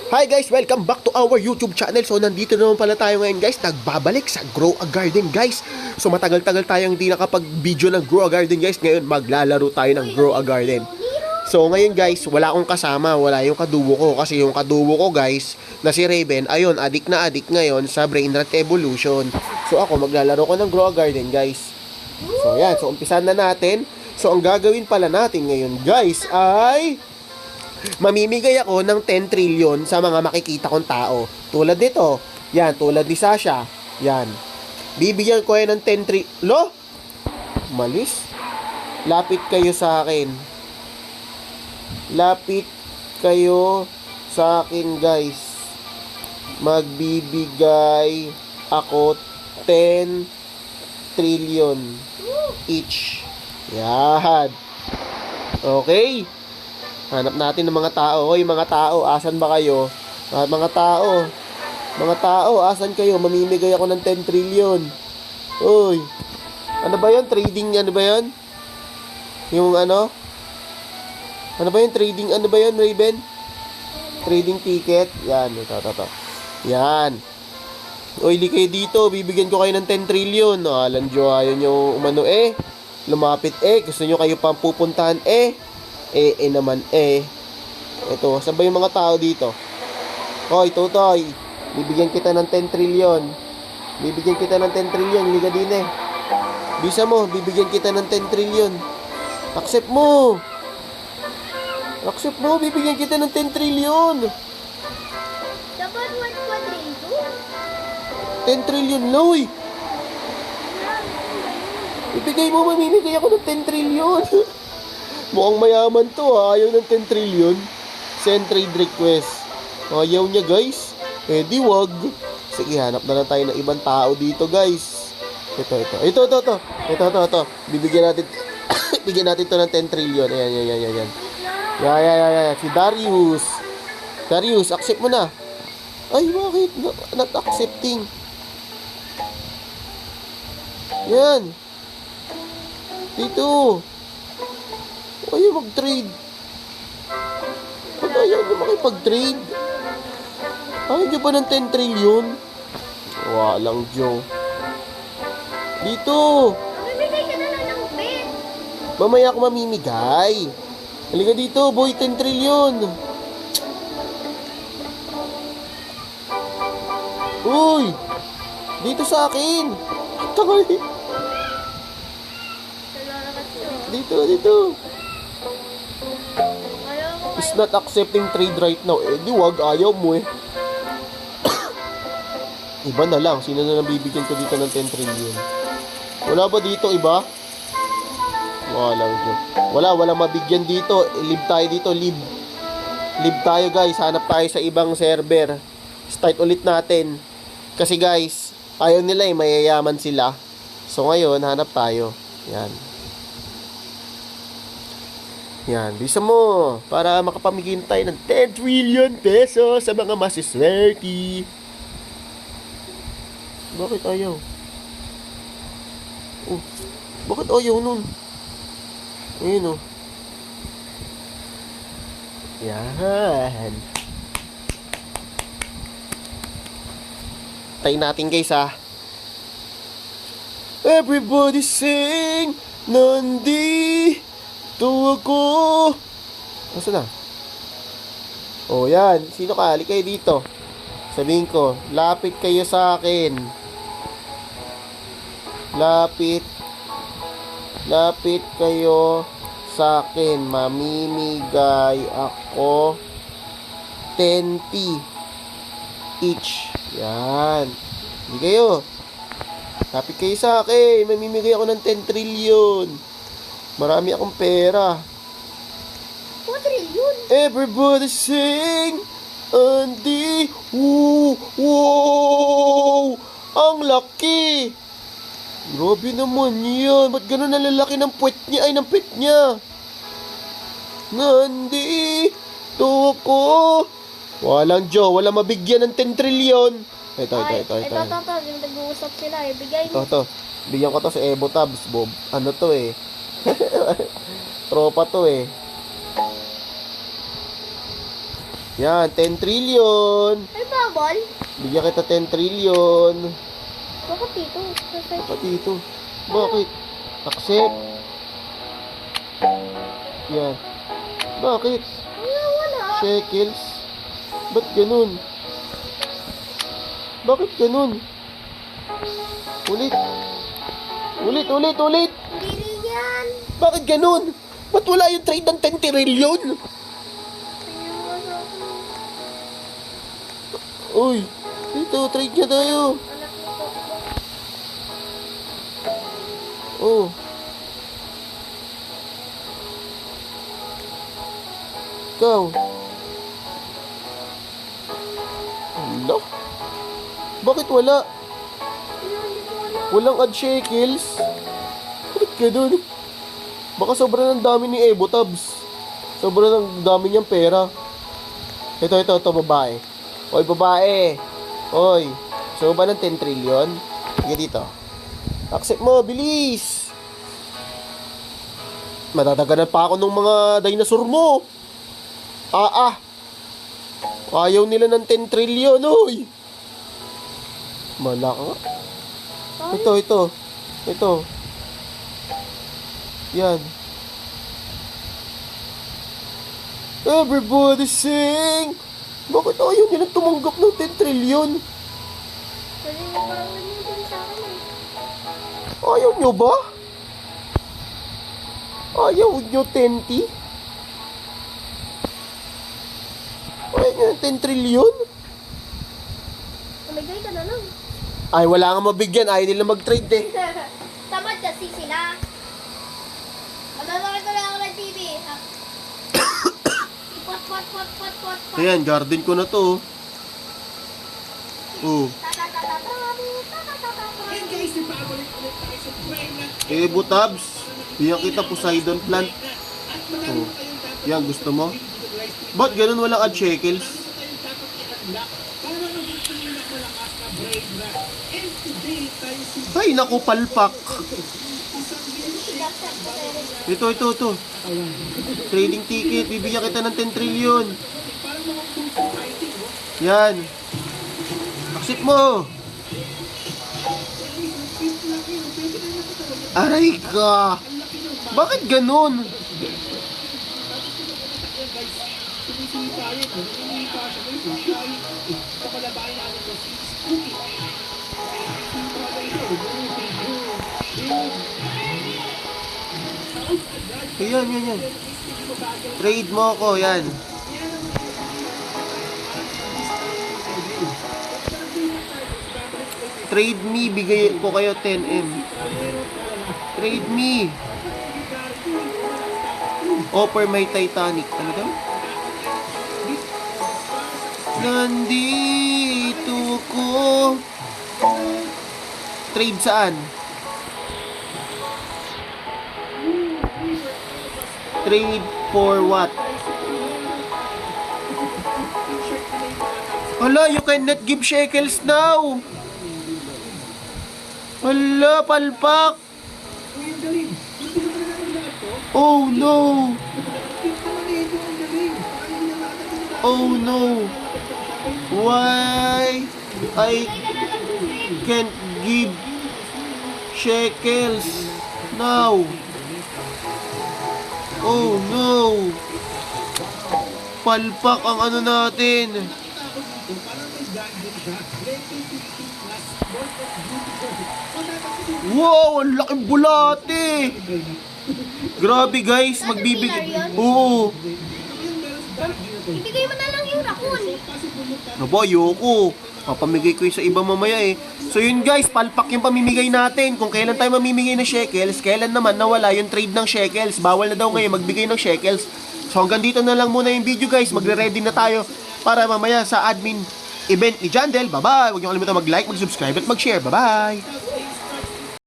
Hi guys, welcome back to our YouTube channel. So nandito naman pala tayo ngayon guys, nagbabalik sa Grow a Garden guys. So matagal-tagal tayong hindi nakapag-video ng Grow a Garden guys. Ngayon maglalaro tayo ng Grow a Garden. So ngayon guys, wala akong kasama, wala yung kadugo ko. Kasi yung kadugo ko guys, na si Raven, ayun, adik na adik ngayon sa Brain Rot Evolution. So ako, maglalaro ko ng Grow a Garden guys. So yan, so umpisan na natin. So ang gagawin pala natin ngayon guys ay mamimigay ako ng 10 trillion sa mga makikita kong tao. Tulad nito. Yan, tulad ni Sasha. Yan. Bibigyan ko yan ng 10 trillion. Lo? Malis? Lapit kayo sa akin. Lapit kayo sa akin, guys. Magbibigay ako 10 trillion each. Yan. Okay. Hanap natin ng mga tao. Hoy, mga tao, asan ba kayo? Mga tao, asan kayo? Mamimigay ako ng 10 trillion. Hoy. Ano ba 'yan? Trading, ano ba 'yan? Yung ano? Ano ba 'yung trading? Ano ba 'yan, Raven? Trading ticket. Yan, ito. Yan. Hoy, li kayo dito. Bibigyan ko kayo ng 10 trillion. Alan Jo, ayaw nyo umano lumapit gusto nyo kayo pang pupuntahan naman ito, saan ba yung mga tao dito? Hoy, Totoy, bibigyan kita ng 10 trillion. Bibigyan kita ng 10 trillion, liga din bisa mo, bibigyan kita ng 10 trillion. Accept mo, bibigyan kita ng 10 trillion. Dapat 10 trillion, loy. Ibigay mo, mamimigay ako ng 10 trillion. Mukhang mayaman to ayaw ng 10 trillion. Send trade request. Ayaw niya guys. Di wag. Sige, hanap na lang tayo ng ibang tao dito guys. Ito. Bibigyan natin bigyan natin to ng 10 trillion. Ayan. Yan. Si Darius. Darius, accept mo na. Ay, bakit? Not accepting. Yan. Dito. Ayaw mag-trade. Ba't ayaw nyo makipag-trade? Ayaw nyo ba ng 10 trillion? Walang Joe. Dito. Mamimigay ka na lang ng pet. Mamaya ako mamimigay. Halika dito, boy, 10 trillion. Uy! Dito sa akin. Takay. Dito. Is not accepting trade right now. Di wag, ayaw mo Iba na lang. Sino na nabibigyan ko dito ng 10 trillion? Wala ba dito iba? Wala mabigyan dito. Live tayo dito, live. Live tayo guys. Hanap tayo sa ibang server. Start ulit natin. Kasi guys, ayaw nila mayayaman sila. So ngayon, hanap tayo. Yan, bisa mo para makapamigay tayo ng 10 trillion pesos sa mga masiswerte. Bakit ayaw? Bakit ayaw nun? Ayun Yan. Tayo natin guys Everybody sing Nandi ako. Nasaan na? Yan. Sino ka? Halika kayo dito. Sabihin ko, lapit kayo sa akin. Lapit kayo sa akin. Mamimigay ako 10p each. Yan. Hindi kayo. Lapit kayo sa akin. Mamimigay ako ng 10 trillion. Marami akong pera. 4 trillion. Everybody sing Andy. Wow! Ang laki. Grabe naman yan. Ba't ganun nalalaki ng puwet niya? Ay, ng pit niya. Nandi. Ito ako. Walang Joe. Walang mabigyan ng 10 trillion. Ito. Yung nag-uusap sila. Bigay mo. Ito. Bigyan ko to sa Evo Tabs, Bob. Ano to Tropa to Yan, 10 trillion. Ay, bawal. Bigyan kita 10 trillion. Bakit dito? Bakit dito? Bakit? Accept. Yan. Bakit? Wala. Shekels. Ba't ganun? Bakit ganun? Ulit. Ulit. Hindi rin yan. Bakit ganun? Ba't wala yung trade ng 10 trillion? Uy, dito, trade niya tayo. Anak ko. Oh. Ikaw. Ano? Bakit wala? Walang add shekels? Bakit ganun? Baka sobrang ng dami ni Evo Tabs. Sobrang ng dami niyang pera. Ito, babae. Oy, babae. Oy, gusto mo ba ng 10 trillion? Sige dito. Accept mo, bilis. Matadaganan pa ako ng mga dinosaur mo. Ayaw nila ng 10 trillion, oy. Malaka. Ito. Yan. Everybody sing! Bakit ayaw nila tumanggap ng 10 trillion? Kasi parang nandun sa akin eh. Ayaw nyo ba? Ayaw nyo 10T? Ayaw nyo ng 10 trillion? Tumigay ka na lang. Ay, wala nga mabigyan. Ayaw nila mag-trade eh. Tamad kasi sila. Magagawa ko lang ako ng TV. Pot. Ayan, garden ko na to. Oh. Evo Tabs. Bigyan kita Poseidon plant. Oh. Yan, gusto mo? Ba't ganun walang add shekels? Ay, naku, palpak. Ito. Trading ticket. Bibigyan kita ng 10 trillion. Yan. Accept mo. Aray ka. Bakit ganun? Yan. Trade mo ko, yan. Trade me, bigay ko kayo 10M. Trade me. Offer my Titanic. Ano daw? Nandito ko. Trade saan? Trade for what? Hala, you cannot give shekels now. Hala, palpak. Oh no. Why I can't give shekels now? Oh no. Palpak ang ano natin. Wow, ang laking bulate. Grabe guys, magbibigay. Oo. Ibigay mo na lang yung raccoon. Aba, ayoko. Papamigay ko yung sa iba mamaya eh. So yun guys, palpak yung pamimigay natin. Kung kailan tayo mamimigay ng shekels, kailan naman nawala yung trade ng shekels. Bawal na daw ngayon magbigay ng shekels. So hanggang dito na lang muna yung video guys. Magre-ready na tayo para mamaya sa admin event ni Jandel. Bye-bye! Huwag niyo kalimutan mag-like, mag-subscribe at mag-share. Bye-bye!